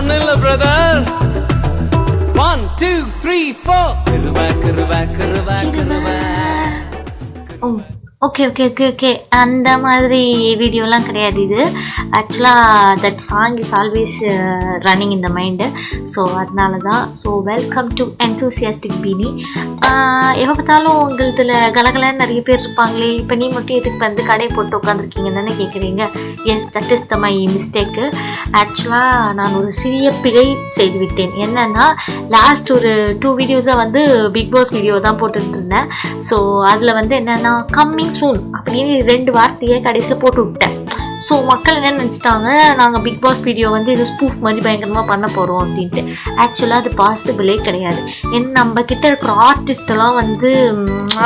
ஒண்ணு இல்ல பிரதர். 1 2 3 4 கிருவா கிருவா கிருவா கிருவா. ஓகே ஓகே ஓகே ஓகே அந்த மாதிரி வீடியோலாம் கிடையாது இது. ஆக்சுவலாக that song is always running in the mind. So அதனால தான். So welcome to enthusiastic Beanie. எப்போ பார்த்தாலும் உங்களதில் கலகலன்னு நிறைய பேர் இருப்பாங்களே, இப்போ நீ மட்டும் எதுக்கு வந்து கடையை போட்டு உட்காந்துருக்கீங்கன்னு தானே கேட்குறீங்க. Yes, that is the my mistake. ஆக்சுவலாக நான் ஒரு சிறிய பிழை செய்து விட்டேன். என்னென்னா லாஸ்ட் ஒரு 2 வீடியோஸாக வந்து பிக் பாஸ் வீடியோ தான் போட்டுட்டு இருந்தேன். ஸோ அதில் வந்து என்னென்னா கம்மிங் சூன் அப்படின்னு 2 வார்த்தையை கடைசியில் போட்டு விட்டேன். ஸோ மக்கள் என்ன நினச்சிட்டாங்க, நாங்கள் பிக் பாஸ் வீடியோ வந்து இது ஸ்பூஃப் மாதிரி பயங்கரமாக பண்ண போகிறோம் அப்படின்ட்டு. ஆக்சுவலாக அது பாசிபிளே கிடையாது. ஏன்னா நம்ம கிட்ட இருக்கிற ஆர்டிஸ்டெல்லாம் வந்து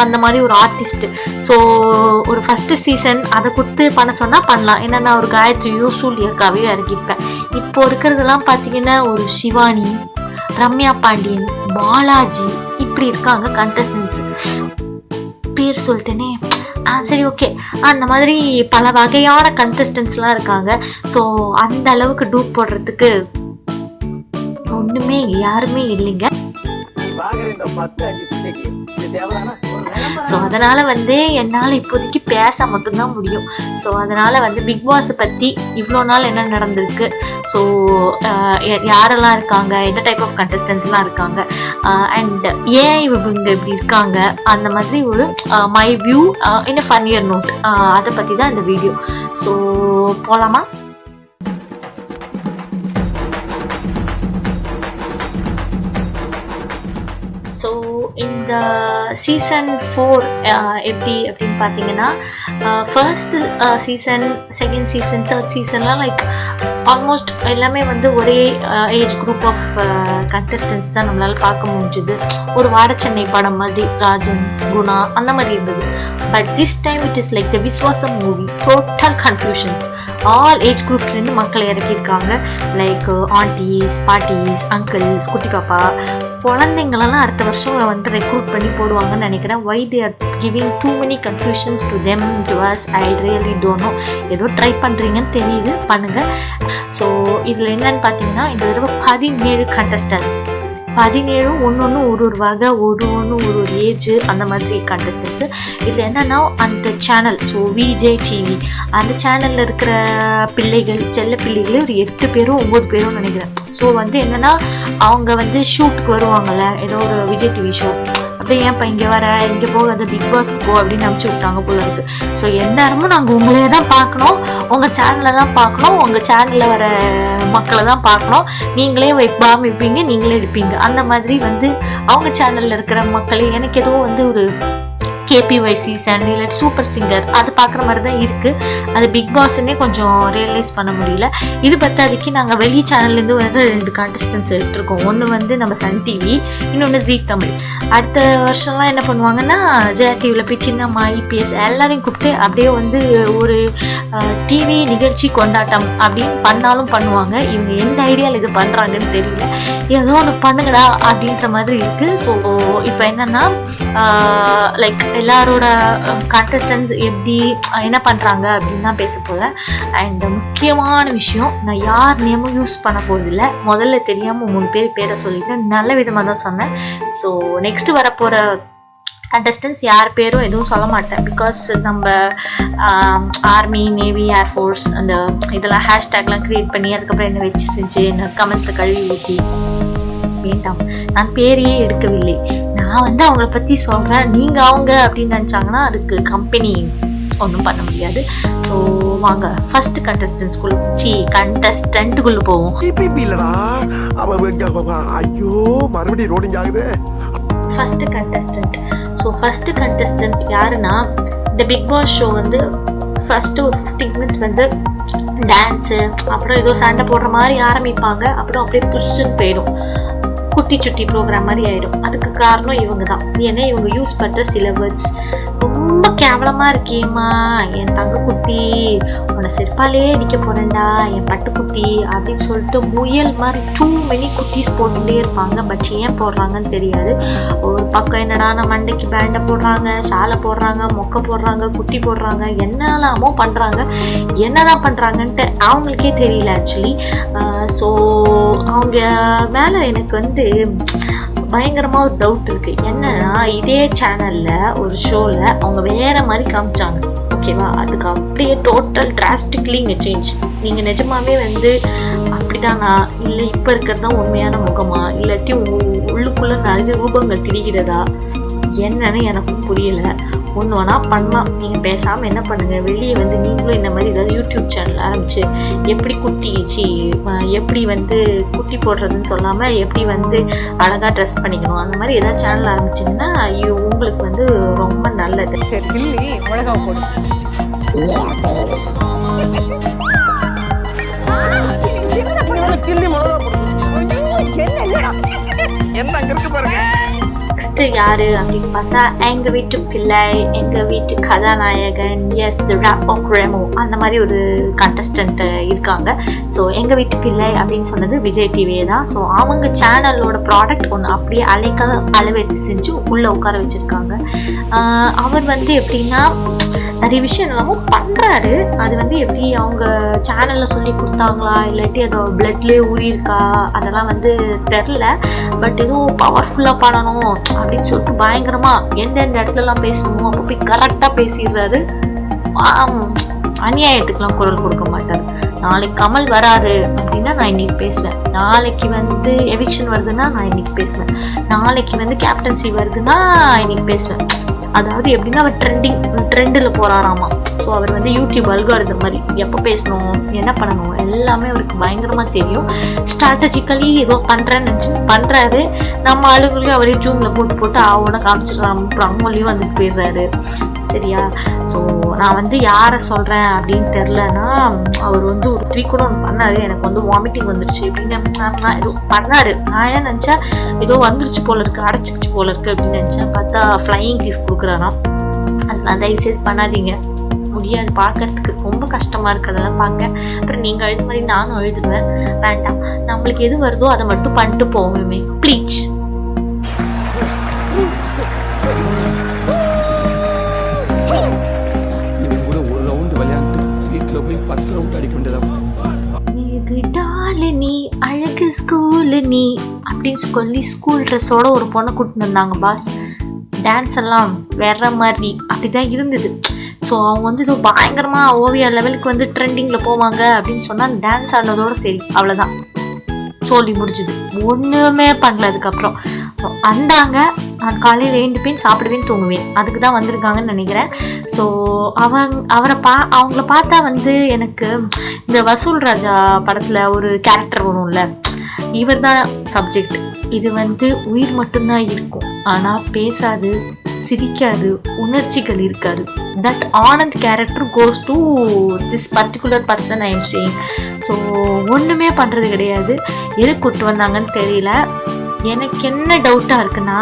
அந்த மாதிரி ஒரு ஆர்டிஸ்ட்டு. ஸோ ஒரு ஃபஸ்ட்டு சீசன் அதை கொடுத்து பண்ண சொன்னால் பண்ணலாம். ஏன்னா நான் ஒரு காயத்ரியோ சூழியக்காவையோ இறக்கியிருப்பேன். இப்போ இருக்கிறதெல்லாம் பார்த்தீங்கன்னா ஒரு சிவானி, ரம்யா பாண்டியன், பாலாஜி இப்படி இருக்காங்க கண்டஸ்டன்ஸ். பேர் சொல்லிட்டேனே. சரி, ஓகே. அந்த மாதிரி பல வகையான கண்டஸ்டன்ஸ்லாம் இருக்காங்க. ஸோ அந்த அளவுக்கு டூப் போடுறதுக்கு ஒன்றுமே யாருமே இல்லைங்க. ஸோ அதனால் வந்து என்னால் இப்போதைக்கு பேச மட்டும்தான் முடியும். ஸோ அதனால் வந்து பிக் பாஸை பற்றி இவ்வளோ நாள் என்ன நடந்திருக்கு, ஸோ யாரெல்லாம் இருக்காங்க, என்ன டைப் ஆஃப் கண்டஸ்டன்ஸ்லாம் இருக்காங்க, அண்ட் ஏன் இவங்க இப்படி இருக்காங்க, அந்த மாதிரி ஒரு my view in a funnier note, அதை பற்றி தான் இந்த வீடியோ. ஸோ போகலாமா? ஸோ இந்த சீசன் 4 எப்படி அப்படின்னு பார்த்தீங்கன்னா, first season, second season, third சீசன்லாம் லைக் ஆல்மோஸ்ட் எல்லாமே வந்து ஒரே ஏஜ் குரூப் ஆஃப் கண்டஸ்டன்ஸ் தான் நம்மளால் பார்க்க முடிஞ்சுது. ஒரு வாடச்சென்னை படம் மாதிரி ராஜன், குணா அந்த மாதிரி இருந்தது. But this time it is like the Viswasam movie. Total confusions. All age குரூப்ஸ்லேருந்து மக்களை இறக்கியிருக்காங்க. லைக் ஆண்டிஸ், பாட்டிஸ், அங்கிள்ஸ், குட்டி பாப்பா, குழந்தைங்களெல்லாம் அடுத்த வருஷம் வந்து ரெக்ரூட் பண்ணி போடுவாங்கன்னு நினைக்கிறேன். Why they are giving too many confusions to them, to us, I really don't know. ஏதோ ட்ரை பண்ணுறீங்கன்னு தெரியுது, பண்ணுங்கள். ஸோ இதில் என்னன்னு பார்த்தீங்கன்னா, இந்த தடவை 17 கண்டஸ்டன்ஸ். 17 ஒன்று ஒரு வகை, ஒரு ஏஜ், அந்த மாதிரி கண்டஸ்டன்ஸு. இதில் என்னென்னா அந்த சேனல், ஸோ விஜய் டிவி, அந்த சேனலில் இருக்கிற பிள்ளைகள், செல்ல பிள்ளைகளே ஒரு 8 பேரும் 9 பேரும் நினைக்கிறேன். ஸோ வந்து என்னென்னா அவங்க வந்து ஷூட்டுக்கு வருவாங்கள்ல, ஏதோ ஒரு விஜய் டிவி ஷோ, அப்படியே ஏன்ப்பா இங்கே வர, இங்கே போகாத, பிக் பாஸ்க்கு போ அப்படின்னு அனுப்பிச்சி விட்டாங்க போல இருக்கு. ஸோ எந்நேரமும் நாங்கள் உங்களே தான் பார்க்கணும், உங்கள் சேனலில் தான் பார்க்கணும், உங்கள் சேனலில் வர மக்களை தான் பார்க்கணும், நீங்களே வைப்பீங்க, நீங்களே எடுப்பீங்க. அந்த மாதிரி வந்து அவங்க சேனலில் இருக்கிற மக்களே. எனக்கு ஏதோ வந்து ஒரு KPY சீசன் இல்லை சூப்பர் சிங்கர் அது பார்க்குற மாதிரி தான் இருக்குது. அது பிக் பாஸ்ன்னே கொஞ்சம் ரியலைஸ் பண்ண முடியல. இது பத்தாதிக்கு நாங்கள் வெளி சேனல்லேருந்து வந்து 2 கண்டஸ்டன்ஸ் எடுத்துருக்கோம். ஒன்று வந்து நம்ம சன் டிவி, இன்னொன்று ஜீ தமிழ். அடுத்த வருஷம்லாம் என்ன பண்ணுவாங்கன்னா, ஜெயா டிவியில் போய் சின்னம்மா, IPS எல்லாரையும் கூப்பிட்டு அப்படியே வந்து ஒரு டிவி நிகழ்ச்சி கொண்டாட்டம் அப்படின்னு பண்ணாலும் பண்ணுவாங்க. இவங்க எந்த ஐடியாவில் இது பண்ணுறாங்கன்னு தெரியல. ஏதோ ஒன்று பண்ணுங்கடா அப்படின்ற மாதிரி இருக்குது. ஸோ இப்போ என்னென்னா லைக் எல்லாரோட கண்டஸ்டன்ஸ் எப்படி என்ன பண்ணுறாங்க அப்படின்னு தான் பேச போகிறேன். அண்ட் முக்கியமான விஷயம், நான் யார் நேமும் யூஸ் பண்ண போகிறதில்ல. முதல்ல தெரியாமல் 3 பேரை சொல்லிட்டேன், நல்ல விதமாக தான் சொன்னேன். ஸோ நெக்ஸ்ட் வரப்போகிற கண்டஸ்டன்ஸ் யார் பேரும் எதுவும் சொல்ல மாட்டேன். பிகாஸ் நம்ம ஆர்மி, நேவி, ஏர்ஃபோர்ஸ் அந்த இதெல்லாம் ஹேஷ்டேக்லாம் க்ரியேட் பண்ணி அதுக்கப்புறம் என்ன வச்சு செஞ்சு என்ன கமெண்ட்ஸில் கழுவி ஊற்றி வேண்டாம். நான் பேரையே எடுக்கவில்லை. நான் வந்து அவங்கள பற்றி சொல்கிறேன். நீங்கள் அவங்க அப்படின்னு நினச்சாங்கன்னா அதுக்கு கம்பெனி ஒன்றும் பண்ண முடியாது. ஸோ வாங்க ஃபர்ஸ்ட் கண்டஸ்டன்ட்டுக்குள்ளே போவோம். First contestant. So first contestant யாருன்னா, இந்த பிக் பாஸ் ஷோ வந்து ஃபர்ஸ்ட் ஒரு 15 மினிட்ஸ் வந்து டான்ஸு, அப்புறம் ஏதோ சண்டை போடுற மாதிரி ஆரம்பிப்பாங்க. அப்புறம் அப்படியே புஷ்ஷுன்னு போயிடும், குட்டி சுட்டி ப்ரோக்ராம் மாதிரி ஆகிடும். அதுக்கு காரணம் இவங்க தான். ஏன்னா இவங்க யூஸ் பண்ணுற சில வேர்ட்ஸ் ரொம்ப ரொம்ப கேவலமா இருக்கேம்மா என் தங்க குட்டி, உன்னை செருப்பாலே அடிக்க போறேன்டா என் பட்டுக்குட்டி அப்படின்னு சொல்லிட்டு முயல் மாதிரி டூ மெனி குட்டீஸ் போட்டுட்டே இருப்பாங்க. பட் ஏன் போடுறாங்கன்னு தெரியாது. ஒரு பக்கம் என்னடா நம்ம மண்டைக்கு பேண்டை போடுறாங்க, சாலை போடுறாங்க, மொக்கை போடுறாங்க, குட்டி போடுறாங்க, என்னெல்லாமோ பண்றாங்க. என்னதான் பண்றாங்கன்ட்டு அவங்களுக்கே தெரியல ஆக்சுவலி. ஸோ அவங்க மேல எனக்கு வந்து பயங்கரமா ஒரு டவுட் இருக்கு. என்னன்னா இதே சேனல்ல ஒரு ஷோல அவங்க வேற மாதிரி காமிச்சாங்க, ஓகேவா? அதுக்கு அப்படியே டோட்டல் டிராஸ்டிக்லி சேஞ்ச். நீங்க நிஜமாவே வந்து அப்படிதானா, இல்லை இப்ப இருக்கிறது தான் உண்மையான முகமா, இல்லாட்டி உள்ளுக்குள்ள நிறைய ரூபங்கள் திரிகிறதா, என்னன்னு எனக்கும் புரியல. ஒன்று வேணா பண்ணலாம், நீங்கள் பேசாமல் என்ன பண்ணுங்கள், வெளியே வந்து நீங்களும் இந்த மாதிரி ஏதாவது யூடியூப் சேனல் ஆரம்பிச்சு எப்படி எப்படி வந்து குட்டி போடுறதுன்னு சொல்லாமல் எப்படி வந்து அழகாக ட்ரெஸ் பண்ணிக்கணும் அந்த மாதிரி ஏதாவது சேனல் ஆரம்பிச்சிங்கன்னா உங்களுக்கு வந்து ரொம்ப நல்லது. சரி கிள்ளி மிளகா போடு. யாரு அப்படின்னு பார்த்தா எங்க வீட்டு பிள்ளை, எங்க வீட்டு கதாநாயகன், yes the rap of Remo, அந்த மாதிரி ஒரு கண்டஸ்டன்ட் இருக்காங்க. ஸோ எங்க வீட்டு பிள்ளை அப்படின்னு சொன்னது விஜய் டிவியே தான். ஸோ அவங்க சேனலோட ப்ராடக்ட் ஒன்று அப்படியே அளவெடுத்து செஞ்சு உள்ள உட்கார வச்சிருக்காங்க. அவர் வந்து எப்படின்னா நிறைய விஷயம் எல்லாமும் பண்றாரு. அது வந்து எப்படி அவங்க சேனல்ல சொல்லி கொடுத்தாங்களா இல்லாட்டி அதோ பிளட்லேயே ஊறியிருக்கா அதெல்லாம் வந்து தெரில. பட் எதுவும் பவர்ஃபுல்லா பண்ணணும் அப்படின்னு சொல்லிட்டு பயங்கரமா எந்தெந்த இடத்துலலாம் பேசணுமோ அப்போ போய் கரெக்டா பேசிடுறாரு. அநியாயத்துக்கெல்லாம் குரல் கொடுக்க மாட்டார். நாளைக்கு கமல் வராரு அப்படின்னா நான் இன்னைக்கு பேசுவேன், நாளைக்கு வந்து எவிக்ஷன் வருதுன்னா நான் இன்னைக்கு பேசுவேன், நாளைக்கு வந்து கேப்டன்சி வருதுன்னா இன்னைக்கு பேசுவேன். அதாவது எப்படின்னா அவர் ட்ரெண்டில் போறாராமா. ஸோ அவர் வந்து யூடியூப் அல்காரிதம் மாதிரி எப்போ பேசணும் என்ன பண்ணணும் எல்லாமே அவருக்கு பயங்கரமாக தெரியும். ஸ்ட்ராட்டஜிக்கலி ஏதோ பண்ணுறேன்னு நினச்சி பண்ணுறாரு. நம்ம ஆளுங்களையும் அவரே ஜூமில் போட்டு ஆவோட காமிச்சிடலாம், அப்புறம் அவங்களையும் வந்துட்டு போயிடுறாரு. சரியா? ஸோ நான் வந்து யாரை சொல்கிறேன் அப்படின்னு தெரிலன்னா அவர் வந்து ஒரு 3 கூட ஒன்று பண்ணார். எனக்கு வந்து வாமிட்டிங் வந்துருச்சு அப்படின்னு ஏதோ பண்ணார். நான் ஏன் நினச்சேன் ஏதோ வந்துருச்சு போல இருக்கு, அடைச்சிக்கிச்சு போல இருக்கு அப்படின்னு நினச்சேன். பார்த்தா ஃப்ளையிங் கிஸ் கொடுக்குறாராம். அதெல்லாம் தயவுசெய்து பண்ணாதீங்க, முடியாது, பார்க்கறதுக்கு ரொம்ப கஷ்டமாக இருக்குது அதெல்லாம் பார்க்க. அப்புறம் நீங்கள் எழுது மாதிரி நானும் எழுதுவேன், வேண்டாம். நம்மளுக்கு எது வருதோ அதை மட்டும் பண்ணிட்டு போவோமே ப்ளீஸ். நீ அழகு ஸ்கூலு நீ அப்படின்னு சொல்லி ஸ்கூல் ட்ரெஸ்ஸோட ஒரு பொண்ணை கூட்டிட்டு வந்தாங்க பாஸ். டான்ஸ் எல்லாம் வேற மாதிரி அப்படிதான் இருந்தது. ஸோ அவங்க வந்து இதோ பயங்கரமா ஓவியா லெவலுக்கு வந்து ட்ரெண்டிங்ல போவாங்க அப்படின்னு சொன்னா டான்ஸ் ஆடுறதோட சரி, அவ்வளவுதான், சொல்லி முடிஞ்சுது. ஒண்ணுமே பண்ணல. அதுக்கப்புறம் வந்தாங்க, நான் காலையில் எழுந்துப்பேன், சாப்பிடுவேன், தூங்குவேன், அதுக்கு தான் வந்திருக்காங்கன்னு நினைக்கிறேன். ஸோ அவங்கள பார்த்தா வந்து எனக்கு இந்த வசூல் ராஜா படத்துல ஒரு கேரக்டர் வரும்ல, இவர் தான் சப்ஜெக்ட். இது வந்து உயிர் மட்டும்தான் இருக்கும், ஆனா பேசாது, சிரிக்காது, உணர்ச்சிகள் இருக்காது. That Anand character goes to this particular person I am saying. So ஒன்றுமே பண்ணுறது கிடையாது. எது கூட்டு வந்தாங்கன்னு தெரியல. எனக்கு என்ன டவுட்டாக இருக்குன்னா,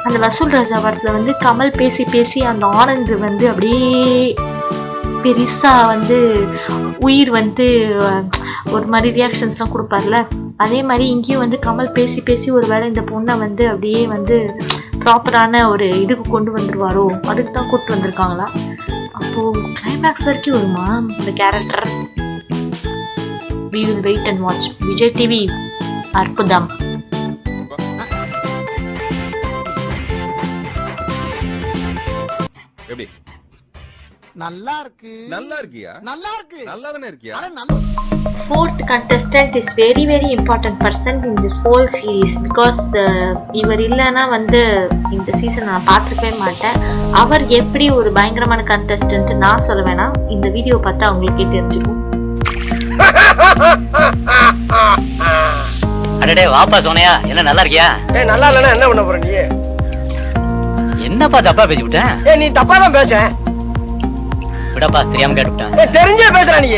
அந்த வசூல் ராஜா படத்தில் வந்து கமல் பேசி பேசி அந்த ஆனந்த் வந்து அப்படியே பெருசாக வந்து உயிர் வந்து ஒரு மாதிரி ரியாக்ஷன்ஸ்லாம் கொடுப்பார்ல, அதே மாதிரி இங்கேயும் வந்து கமல் பேசி பேசி ஒரு வேளை இந்த பொண்ணை வந்து அப்படியே வந்து ப்ராப்பரான ஒரு இதுக்கு கொண்டு வந்துருவாரோ, அதுக்கு தான் கூப்பிட்டு வந்திருக்காங்களா? அப்போது கிளைமேக்ஸ் வரைக்கும் வருமா இந்த character? We will wait and watch. Vijay TV அற்புதம். எப்படி? நல்லா இருக்கு. நல்லா இருக்கியா? நல்லா இருக்கு. நல்லா தானே இருக்கியா? அட நல்லா. Fourth contestant is very very important person in this whole series because இவர் இல்லைன்னா வந்து இந்த சீசன் நான் பார்த்துருக்கவே மாட்டேன். அவர் எப்படி ஒரு பயங்கரமான கண்டஸ்டன்ட் நான் சொல்ல வேணாம், இந்த வீடியோ பார்த்தா அவங்களுக்கே தெரிஞ்சிடும். அடடே வாப்பா சோனையா, என்ன நல்லா இருக்கியா? ஏய் நல்லா இல்லனா என்ன பண்ண போற நீ? என்னப்பா தப்பா பேசி விட்டேன்? ஏய் நீ தப்பா தான் பேசேன். விடப்பா, தெரியாம கேட்டுட்டேன். ஏய் தெரிஞ்சே பேசுற நீ.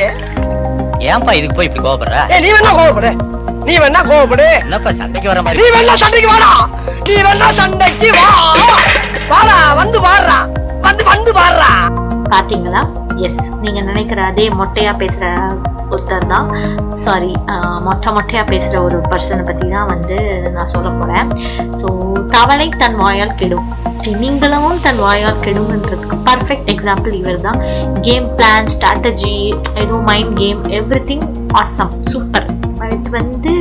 ஏன்பா இதுக்கு போய் இப்படி கோவப்படுற? ஏய் நீ வேணா கோவப்படு. என்னப்பா சண்டைக்கு வர மாதிரி? நீ வேணா சண்டைக்கு வாடா. நீ வேணா சண்டைக்கு வா. வாடா வந்து வாடா. வந்து வந்து பாடுறா. பாத்தீங்களா? எஸ், நீங்க நினைக்கிற அதே மொட்டையா பேசுற ஒருத்தர் தான். சாரி, மொட்டையா பேசுற ஒரு பர்சனை பத்தி தான் வந்து நான் சொல்ல போறேன். ஸோ தவளை தன் வாயால் கெடும், நீங்களும் தன் வாயால் கெடும்ன்றதுக்கு பர்ஃபெக்ட் எக்ஸாம்பிள் இவர் தான். கேம் பிளான், ஸ்ட்ராட்டஜி, ஏதோ mind game, everything awesome, super. But வந்து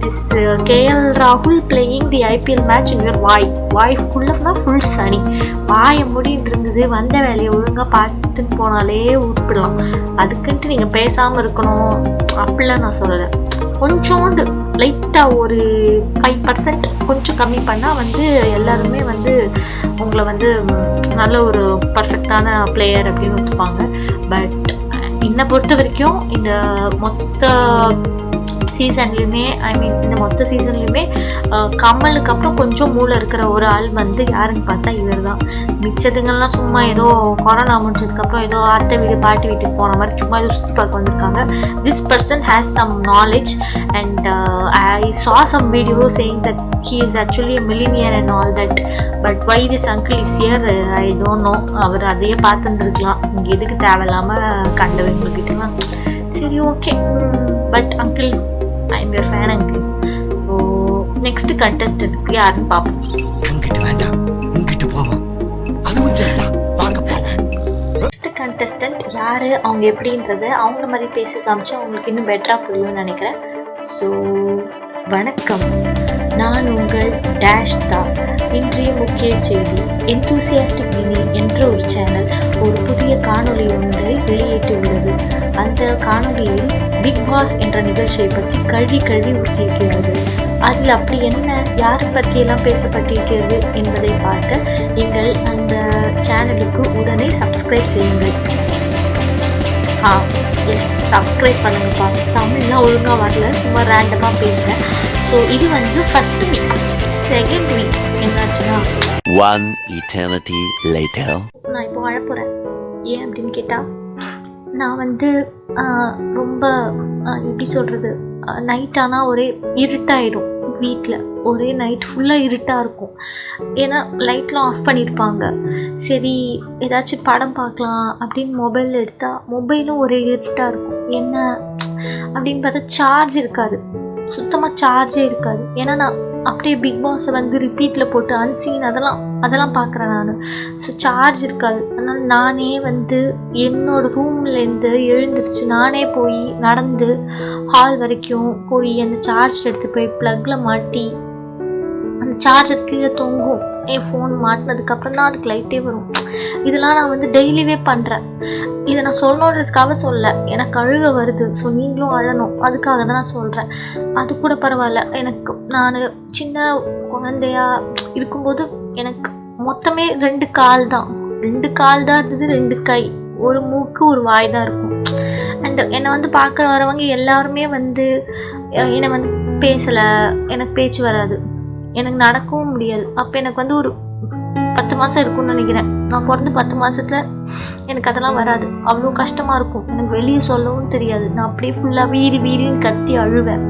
திஸ் கேஎல் ராகுல் playing the IPL match in your வாய் ஃபுல்லாக ஃபுல் சனி. வாயை முடின்னு இருந்தது, வந்த வேலையை ஒழுங்காக பார்த்துன்னு போனாலே உருப்பிடலாம். அதுக்குன்ட்டு நீங்கள் பேசாமல் இருக்கணும் அப்படிலாம் நான் சொல்லலை. கொஞ்சோண்டு லைட்டாக ஒரு 5% கொஞ்சம் கம்மி பண்ணால் வந்து எல்லாருமே வந்து உங்களை வந்து நல்ல ஒரு பர்ஃபெக்டான பிளேயர் அப்படின்னு ஒத்துப்பாங்க. பட் என்னை பொறுத்த வரைக்கும் இந்த மொத்த சீசன்லையுமே, இந்த மொத்த சீசன்லையுமே கமலுக்கு அப்புறம் கொஞ்சம் மூளை இருக்கிற ஒரு ஆள் வந்து யாருன்னு பார்த்தா இவர் தான். மிச்சதுங்கள்லாம் சும்மா ஏதோ கொரோனா முடிஞ்சதுக்கப்புறம் ஏதோ அத்தை வீடு பாட்டி வீட்டுக்கு போன மாதிரி சும்மா ஏதோ சுற்றி பார்க்க வந்திருக்காங்க. This person has some knowledge and I saw some video saying that he is actually a millionaire and all that, but why this uncle is here I don't know. அவர் அதையே பார்த்துருந்துருக்கலாம், இங்கே எதுக்கு தேவையில்லாமல் கண்டவங்கக்கிட்டலாம். சரி, okay. But uncle, I am your fan uncle. So next கண்டஸ்டன்ட்க்கு யாருன்னு பார்ப்போம். அங்கிட்டு வேண்டாம், இங்கிட்டு போவோம். அதுவும் சரிதான், வாங்க போவோம். நெக்ஸ்ட் கண்டஸ்டன்ட் யாரு, அவங்க எப்படின்றது அவங்கள மாதிரி பேச காமிச்சா அவங்களுக்கு இன்னும் பெட்டரா புரியும்னு நினைக்கிறேன். ஸோ வணக்கம், நான் உங்கள் டேஷ் தான். இன்றைய முக்கிய செய்தி, என்தூசியாஸ்டிக் மினி என்ற ஒரு சேனல் ஒரு புதிய காணொளி ஒன்றை வெளியிட்டுள்ளது. அந்த காணொளியில் பிக் பாஸ் என்ற நிகழ்ச்சியை பற்றி கல்வி ஊற்றியிருக்கிறது. அதில் அப்படி என்ன, யாரை பற்றியெல்லாம் பேசப்பட்டிருக்கிறது என்பதை பார்க்க எங்கள் அந்த சேனலுக்கு உடனே சப்ஸ்கிரைப் செய்யுங்கள். எஸ், சப்ஸ்கிரைப் பண்ணுங்கப்பா. தமிழ்லாம் ஒழுங்காக வரல, சும்மா ரேண்டமாக பேசுகிறேன். ஸோ இது வந்து ஃபர்ஸ்ட் வீக். செகண்ட் வீக் என்னாச்சுன்னா, One eternity later. நான் இப்போ அழப்போகிறேன். ஏன் அப்படின்னு கேட்டால், நான் வந்து ரொம்ப எப்படி சொல்கிறது, நைட் ஆனால் ஒரே இருட்டாயிடும். வீட்டில் ஒரே நைட் ஃபுல்லாக இருட்டாக இருக்கும். ஏன்னா லைட்லாம் ஆஃப் பண்ணியிருப்பாங்க. சரி, ஏதாச்சும் படம் பார்க்கலாம் அப்படின்னு மொபைல் எடுத்தால் மொபைலும் ஒரே இருட்டாக இருக்கும். என்ன அப்படின்னு பார்த்தா சார்ஜ் இருக்காது, சுத்தமாக சார்ஜே இருக்காது. ஏன்னா நான் அப்படியே பிக் பாஸை வந்து ரிப்பீட்டில் போட்டு அன்சீன் அதெல்லாம் பார்க்குறேன் நான். ஸோ சார்ஜ் இருக்காது. அதனால் நானே வந்து என்னோடய ரூம்லேருந்து எழுந்திரிச்சு நானே போய் நடந்து ஹால் வரைக்கும் போய் அந்த சார்ஜ் எடுத்து போய் ப்ளக்கில் மாட்டி அந்த சார்ஜர் கீழே தொங்கும். என் ஃபோன் மாட்டினதுக்கப்புறம் தான் அதுக்கு லைட்டே வரும். இதெல்லாம் நான் வந்து டெய்லியே பண்ணுறேன். இதை நான் சொல்லணுன்றதுக்காக சொல்ல, எனக்கு அழுக வருது. ஸோ நீங்களும் அழணும், அதுக்காக தான் நான் சொல்கிறேன். அது கூட பரவாயில்ல. எனக்கு நான் சின்ன குழந்தையா இருக்கும்போது எனக்கு மொத்தமே 2 கால் தான் இருந்தது, 2 கை, ஒரு மூக்கு, ஒரு வாய் தான் இருக்கும். அண்ட் என்னை வந்து பார்க்க வரவங்க எல்லாருமே வந்து என்னை வந்து பேசலை, எனக்கு பேச்சு வராது, எனக்கு நடக்கவும் முடியாது. அப்போ எனக்கு வந்து ஒரு 10 மாதம் இருக்கும்னு நினைக்கிறேன். நான் பிறந்து 10 மாதத்துல எனக்கு அதெல்லாம் வராது. அவ்வளோ கஷ்டமாக இருக்கும். எனக்கு வெளியே சொல்லவும் தெரியாது. நான் அப்படியே ஃபுல்லாக வீடின்னு கத்தி அழுவேன்.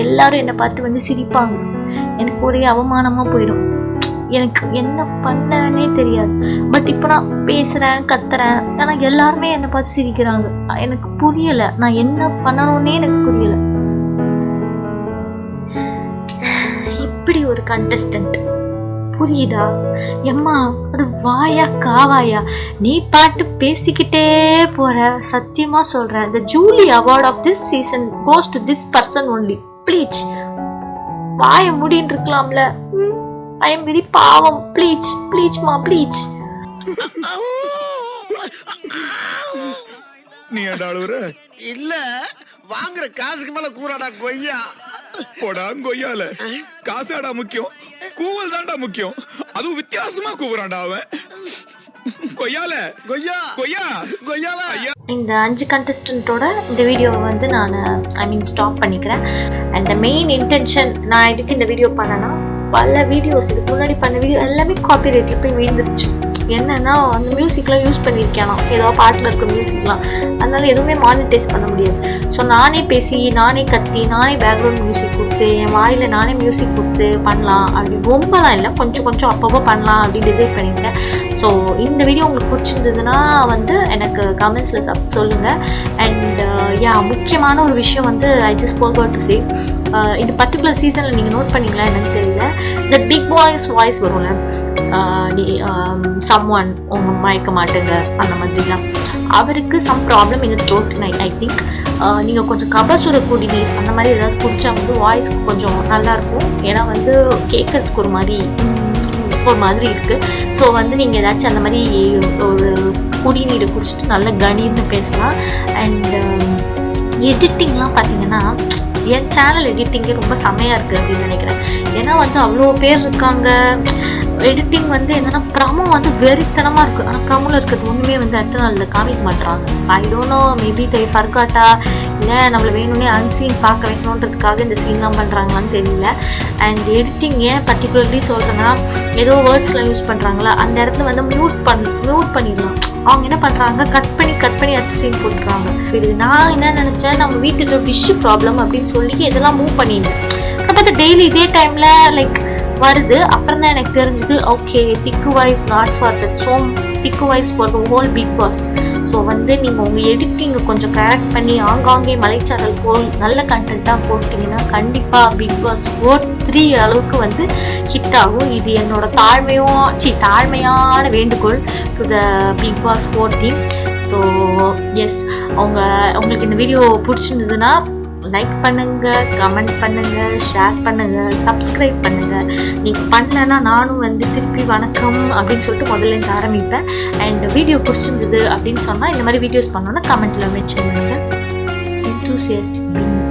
எல்லாரும் என்னை பார்த்து வந்து சிரிப்பாங்க. எனக்கு ஒரே அவமானமாக போயிடும். எனக்கு என்ன பண்ணனே தெரியாது. பட் இப்போ நான் பேசுகிறேன், கத்துறேன். ஆனால் எல்லாருமே என்னை பார்த்து சிரிக்கிறாங்க. எனக்கு புரியலை, நான் என்ன பண்ணணும்னே எனக்கு புரியலை. இப்படி ஒரு கண்டஸ்டன்ட் புரியுதா? எம்மா, அது வாயா காவாயா? நீ பாட்டு பேசிக்கிட்டே போற. சத்தியமா சொல்றேன், the Julie award of this season goes to this person only. Please, வாய மூடின்னு இருக்கலாம்ல. ஐ எம் வெரி பாவம். ப்ளீஸ் மா, ப்ளீஸ். நீ அடாளுற இல்ல, வாங்குற காசுக்கு மேல கூறாடா கொய்யா. போடா கொய்யால. காசாடா முக்கியம், கூவல் தான்டா முக்கியம். அதுவும் வித்தியாசமா கூவுறான்டா அவன். கொய்யால கொய்யா கொய்யா கொய்யால. இந்த 5 கண்டஸ்டன்ட்டோட இந்த வீடியோவை வந்து நான் ஸ்டாப் பண்ணிக்கிறேன். அண்ட் த மெயின் இன்டென்ஷன், நான் எதுக்கு இந்த வீடியோ பண்ணேன்னா, பல வீடியோஸ் இதுக்கு முன்னாடி பண்ண வீடியோ எல்லாமே காப்பிரைட்ல போய் விழுந்துருச்சு. என்னன்னா அந்த மியூசிக்லாம் யூஸ் பண்ணியிருக்கேன், ஏதோ பாட்டில் இருக்க மியூசிக்லாம், அதனால எதுவுமே மானிட்டைஸ் பண்ண முடியாது. ஸோ நானே பேசி, நானே கத்தி, நானே பேக்ரவுண்ட் மியூசிக் கொடுத்து, என் வாயில் நானே மியூசிக் கொடுத்து பண்ணலாம் அப்படி ரொம்பலாம் இல்லை, கொஞ்சம் கொஞ்சம் அப்பப்போ பண்ணலாம் அப்படின்னு டிசைட் பண்ணியிருக்கேன். ஸோ இந்த வீடியோ உங்களுக்கு பிடிச்சிருந்ததுன்னா வந்து எனக்கு கமெண்ட்ஸில் சொல்லுங்கள். அண்ட் முக்கியமான ஒரு விஷயம் வந்து I just forgot to say, இந்த பர்டிகுலர் சீசனில் நீங்கள் நோட் பண்ணீங்களா என்னன்னு தெரியல, இந்த பிக் பாய்ஸ் வாய்ஸ் வரும்ல, சம்ஒன் உங்க மயக்க மாட்டேங்க அந்த மாதிரிலாம், அவருக்கு சம் ப்ராப்ளம் இந்த த்ரோட். ஐ திங்க் நீங்கள் கொஞ்சம் கபசுர குடிநீர் அந்த மாதிரி ஏதாவது குடித்தா வந்து வாய்ஸ்க்கு கொஞ்சம் நல்லாயிருக்கும். ஏன்னா வந்து கேட்கறதுக்கு ஒரு மாதிரி இருக்குது. ஸோ வந்து நீங்கள் ஏதாச்சும் அந்த மாதிரி ஒரு குடிநீரை குடிச்சிட்டு நல்லா கணீர்னு பேசலாம். அண்ட் எடிட்டிங்லாம் பார்த்தீங்கன்னா என் சேனல் எடிட்டிங்கே ரொம்ப செம்மையாக இருக்குது அப்படின்னு நினைக்கிறேன். ஏன்னா வந்து அவ்வளோ பேர் இருக்காங்க. எடிட்டிங் வந்து என்னென்னா ப்ரமோ வந்து வெறித்தனமாக இருக்குது, ஆனால் ப்ரமோவில் இருக்கிறது ஒன்றுமே வந்து அடுத்த நாளில் காமிக்க மாட்டுறாங்க. I don't know, maybe they ஃபர்காட்டா இல்லை நம்மளை வேணும்னே அன்சீன் பார்க்க வைக்கணுன்றதுக்காக இந்த சீன்லாம் பண்ணுறாங்களான்னு தெரியல. அண்ட் எடிட்டிங் ஏன் பர்டிகுலர்லி சொல்கிறேன்னா, ஏதோ வேர்ட்ஸ்லாம் யூஸ் பண்ணுறாங்களா அந்த இடத்துல வந்து மியூட் பண்ணிடலாம். அவங்க என்ன பண்ணுறாங்க, கட் பண்ணி அடுத்த சீன் போட்டுறாங்க. சரி, நான் என்ன நினச்சேன், நம்ம வீட்டுக்கு டிஷ்ஷு ப்ராப்ளம் அப்படின்னு சொல்லி இதெல்லாம் மூவ் பண்ணிடுவேன். பார்த்தா டெய்லி இதே டைமில் லைக் வருது. அப்புறம் தான் எனக்கு தெரிஞ்சது, okay thick voice not for that, so thick voice for the whole Bigg Boss. So வந்து நீங்கள் உங்கள் எடிட்டிங்கை கொஞ்சம் கரெக்ட் பண்ணி ஆங்காங்கே மலைச்சாரல் போல் நல்ல கண்டென்ட்டாக போட்டிங்கன்னா கண்டிப்பாக பிக் பாஸ் 4-3 அளவுக்கு வந்து ஹிட் ஆகும். இது என்னோட தாழ்மையான வேண்டுகோள் to the Bigg Boss 4 team. So yes, உங்களுக்கு இந்த வீடியோ பிடிச்சிருந்ததுன்னா லைக் பண்ணுங்க, கமெண்ட் பண்ணுங்க, ஷேர் பண்ணுங்க, சப்ஸ்கிரைப் பண்ணுங்க. நீங்கள் பண்ணலன்னா நானும் வந்து திருப்பி வணக்கம் அப்படின்னு சொல்லிட்டு முதல்ல இருந்து ஆரம்பிப்பேன். அண்ட் வீடியோ பிடிச்சிருந்தது அப்படின்னு சொன்னால் இந்த மாதிரி வீடியோஸ் பண்ணோன்னா கமெண்ட்டில் மென்ஷன் பண்ணுங்க. enthusiastic being